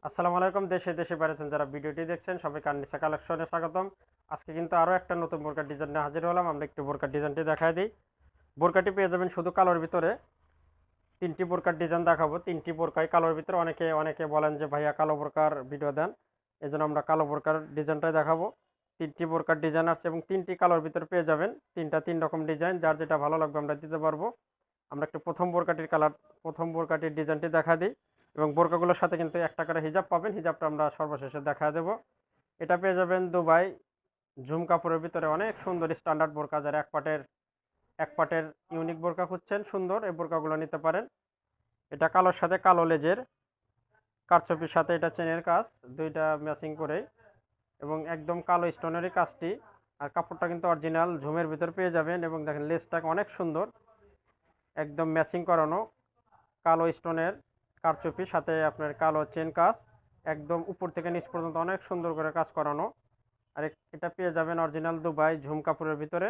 আসসালামু আলাইকুম। দেশে দেশে বাইরেছেন যারা ভিডিওটি দেখছেন সবাইকে আননিসা কালেকশনে স্বাগতম। আজকে কিন্তু আরও একটা নতুন বোরকার ডিজাইন নিয়ে হাজির হলাম। আমরা একটু বোরকার ডিজাইনটি দেখায় দিই। বোরকাটি পেয়ে যাবেন শুধু কালোর ভিতরে। তিনটি বোরকার ডিজাইন দেখাবো। তিনটি বোরকাই কালোর ভিতরে। অনেকে অনেকে বলেন যে ভাইয়া কালো বোরকার ভিডিও দেন, এই জন্য আমরা কালো বোরকার ডিজাইনটাই দেখাবো। তিনটি বোরকার ডিজাইন আছে এবং তিনটি কালোর ভিতরে পেয়ে যাবেন। তিনটা তিন রকম ডিজাইন, যার যেটা ভালো লাগবে আমরা দিতে পারবো। আমরা একটু প্রথম বোরকাটির ডিজাইনটি দেখা দিই। এবং বোরকাগুলোর সাথে কিন্তু একটা করে হিজাব পাবেন। হিজাবটা আমরা সর্বশেষে দেখা দেব। এটা পেয়ে যাবেন দুবাই ঝুম কাপড়ের ভিতরে অনেক সুন্দর স্ট্যান্ডার্ড বোরকা। যারা এক পাটের ইউনিক বোরকা খুঁজছেন সুন্দর, এই বোরকাগুলো নিতে পারেন। এটা কালোর সাথে কালো লেজের, কারচুপির সাথে এটা চেনের কাজ, দুইটা ম্যাচিং করে এবং একদম কালো স্টোনেরই কাজটি। আর কাপড়টা কিন্তু অরিজিনাল ঝুমের ভিতর পেয়ে যাবেন। এবং দেখেন লেজটা অনেক সুন্দর, একদম ম্যাচিং করানো কালো স্টোনের কারচুপি, সাথে আপনার কালো চেন কাজ, একদম উপর থেকে নিচ পর্যন্ত অনেক সুন্দর করে কাজ করানো। আর এটা পেয়ে যাবেন অরিজিনাল দুবাই ঝুম কাপড়ের ভিতরে।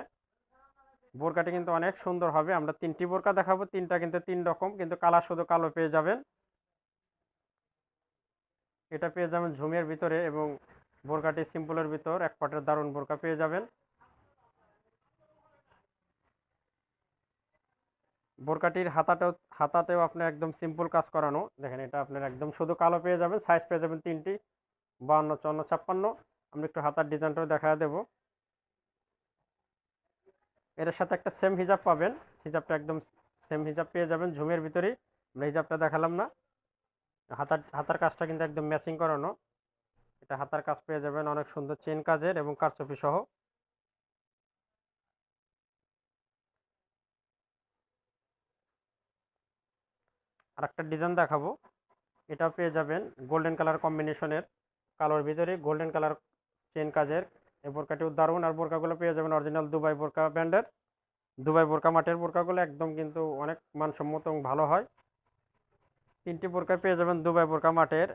বোরকাটি কিন্তু অনেক সুন্দর হবে। আমরা তিনটি বোরকা দেখাবো, তিনটা কিন্তু তিন রকম, কিন্তু কালার শুধু কালো পেয়ে যাবেন। এটা পেয়ে যাবেন ঝুমের ভিতরে এবং বোরকাটি সিম্পলের ভিতর এক পাটের দারুণ বোরকা পেয়ে যাবেন। বোরকাটির হাতাতেও আপনার একদম সিম্পল কাজ করানো। দেখেন এটা আপনার একদম শুধু কালো পেয়ে যাবেন। সাইজ পেয়ে যাবেন তিনটি, 52, 54, 56। আমরা একটু হাতার ডিজাইনটাও দেখা দেবো। এর সাথে একটা সেম হিজাব পাবেন। হিজাবটা একদম সেম হিজাব পেয়ে যাবেন ঝুমের ভিতরেই। আমরা হিজাবটা দেখালাম না। হাতার কাজটা কিন্তু একদম ম্যাচিং করানো। এটা হাতার কাজ পেয়ে যাবেন অনেক সুন্দর চেন কাজের এবং কারচুপি সহ। আর একটা ডিজাইন দেখাবো। এটাও পেয়ে যাবেন গোল্ডেন কালার কম্বিনেশনের, কালোর ভিতরে গোল্ডেন কালার চেন কাজের। এই বোরকাটিও দারুণ। আর বোরকাগুলো পেয়ে যাবেন অরিজিনাল দুবাই বোরকা ব্র্যান্ডের। দুবাই বোরকা মাটের বোরকাগুলো একদম কিন্তু অনেক মানসম্মত এবং ভালো হয়। তিনটি বোরকা পেয়ে যাবেন দুবাই বোরকা মাটের,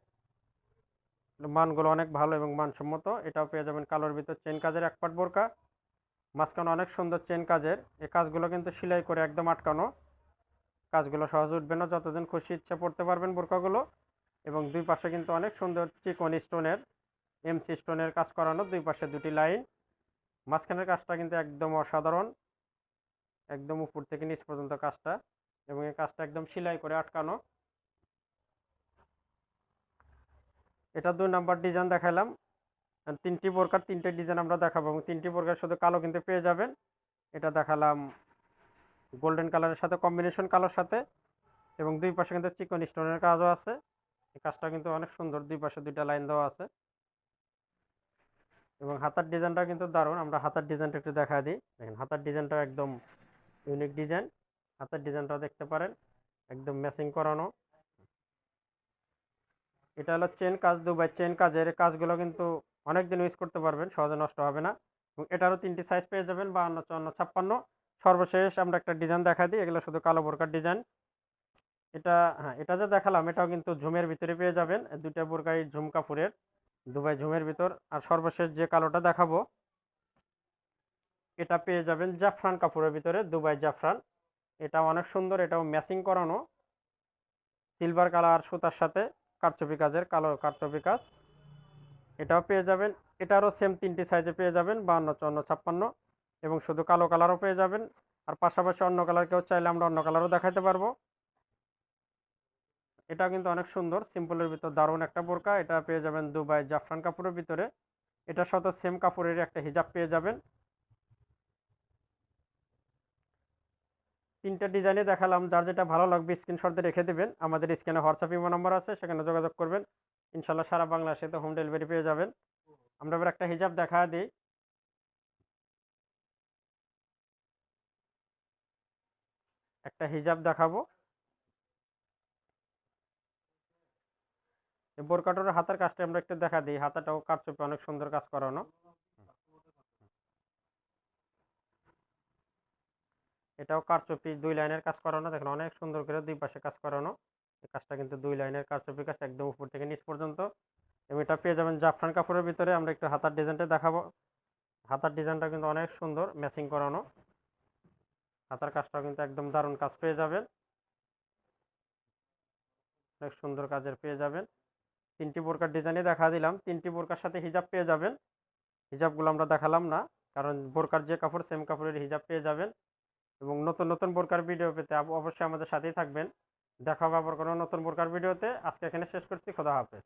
মানগুলো অনেক ভালো এবং মানসম্মত। এটাও পেয়ে যাবেন কালোর ভিতর চেন কাজের এক পাট বোরকা, মাঝখানে অনেক সুন্দর চেন কাজের। এই কাজগুলো কিন্তু সেলাই করে একদম আটকানো। কাজগুলো সহজে উঠবে না, যতদিন খুশি ইচ্ছা পড়তে পারবেন বোরকাগুলো। এবং দুই পাশে কিন্তু অনেক সুন্দর চিকন স্টোনের, এমসি স্টোনের কাজ করানো, দুই পাশে দুটি লাইন। মাঝখানের কাজটা কিন্তু একদম অসাধারণ, একদম উপর থেকে নিচ পর্যন্ত কাজটা। এবং এই কাজটা একদম সেলাই করে আটকানো। এটা 2 নাম্বার ডিজাইন দেখালাম। আর তিনটি বোরকার তিনটে ডিজাইন আমরা দেখাবো এবং তিনটি বোরকার শুধু কালো কিন্তু পেয়ে যাবেন। এটা দেখালাম গোল্ডেন কালারের সাথে কম্বিনেশন কালোর সাথে, এবং দুই পাশে কিন্তু চিকন স্টোনের কাজও আছে। এই কাজটা কিন্তু অনেক সুন্দর, দুই পাশে দুইটা লাইন দেওয়া আছে। এবং হাতার ডিজাইনটা কিন্তু দারুণ। আমরা হাতার ডিজাইনটা একটু দেখা দিই। দেখেন হাতার ডিজাইনটা একদম ইউনিক ডিজাইন। হাতার ডিজাইনটাও দেখতে পারেন, একদম ম্যাচিং করানো। এটা হলো চেন কাজ, দুবাই চেন কাজের। কাজগুলো কিন্তু অনেক দিন ইউজ করতে পারবেন, সহজে নষ্ট হবে না। এবং এটারও তিনটি সাইজ পেয়ে যাবেন, 52, 54, 56। সর্বশেষ আমরা একটা ডিজাইন দেখা দিই। এগুলো শুধু কালো বোরকার ডিজাইন। এটা, হ্যাঁ, এটা যে দেখালাম এটাও কিন্তু ঝুমের ভিতরে পেয়ে যাবেন। দুইটা বোরকাই ঝুম কাপড়ের, দুবাই ঝুমের ভিতর। আর সর্বশেষ যে কালোটা দেখাবো এটা পেয়ে যাবেন জাফরান কাপড়ের ভিতরে, দুবাই জাফরান। এটা অনেক সুন্দর, এটাও ম্যাচিং করানো সিলভার কালার সুতার সাথে কারচুপি কাজের, কালো কারচুপি কাজ। এটাও পেয়ে যাবেন। এটারও সেম তিনটি সাইজে পেয়ে যাবেন, 52, 54, 56। এবং শুধু কালো কালারও পেয়ে যাবেন। আর পাশাপাশি অন্য কালার কেউ চাইলে আমরা অন্য কালারও দেখাতে পারবো। এটাও কিন্তু অনেক সুন্দর, সিম্পলের ভিতর দারুণ একটা বোরকা। এটা পেয়ে যাবেন দুবাই জাফরান কাপড়ের ভিতরে। এটার সাথে সেম কাপড়ের একটা হিজাব পেয়ে যাবেন। তিনটা ডিজাইনে দেখালাম, যার যেটা ভালো লাগবে স্ক্রিনশট দিয়ে রেখে দেবেন। আমাদের স্ক্রিনে হোয়াটসঅ্যাপ ইমো নাম্বার আছে, সেখানে যোগাযোগ করবেন। ইনশাল্লাহ সারা বাংলাদেশে তো হোম ডেলিভারি পেয়ে যাবেন। আমরা এবার একটা হিজাব দেখা দিই। একটা হিজাব দেখাবো। এই বোরকাটার হাতার কাজটা আমরা একটু দেখা দিই। হাতাটাও কারচুপি অনেক সুন্দর কাজ করানো। এটাও কারচুপি দুই লাইনের কাজ করানো। দেখেন অনেক সুন্দর করে দুই পাশে কাজ করানো। এই কাজটা কিন্তু দুই লাইনের কারচুপি কাজ, একদম উপর থেকে নিচ পর্যন্ত। এবং এটা পেয়ে যাবেন জাফরান কাপড়ের ভিতরে। আমরা একটু হাতার ডিজাইনটা দেখাবো। হাতার ডিজাইনটা কিন্তু অনেক সুন্দর, ম্যাচিং করানো। হাতার কাজটাও কিন্তু একদম দারুণ কাজ পেয়ে যাবেন, অনেক সুন্দর কাজের পেয়ে যাবেন। তিনটি বোরকার ডিজাইনই দেখা দিলাম। তিনটি বোরকার সাথে হিজাব পেয়ে যাবেন। হিজাবগুলো আমরা দেখালাম না, কারণ বোরকার যে কাপড় সেম কাপড়ের হিজাব পেয়ে যাবেন। এবং নতুন নতুন বোরকার ভিডিও পেতে অবশ্যই আমাদের সাথেই থাকবেন। দেখা হবে আবার কোনো নতুন বোরকার ভিডিওতে। আজকে এখানে শেষ করছি। খোদা হাফেজ।